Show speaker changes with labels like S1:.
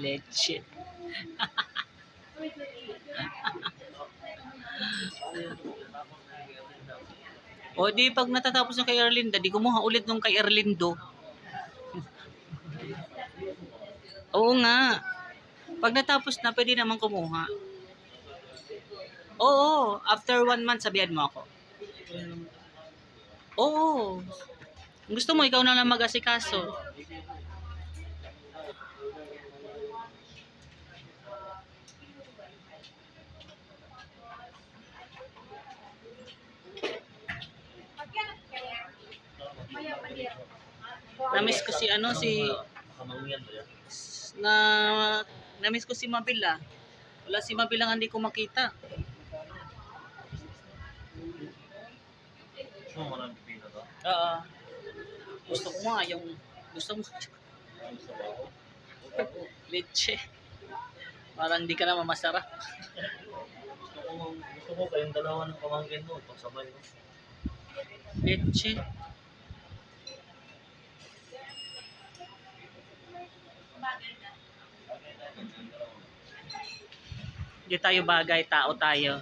S1: Leche. O di pag natatapos ng kay Erlinda, di kumuha ulit nung kay Erlindo. Oo nga. Pag natapos na, pwede naman kumuha. Oo, after 1 month, sabihan mo ako. Oo. Gusto mo, ikaw na lang mag-asikaso. Namiss ko si na namiss ko si Mabila. Wala si Mabila nga hindi ko makita. Oo. Gusto ko nga yung gusto mo leche. Parang hindi ka naman masarap.
S2: Gusto ko kayong dalawa ng pamangkin mo, pagsabay ko.
S1: Leche. Hindi tayo bagay, tao tayo.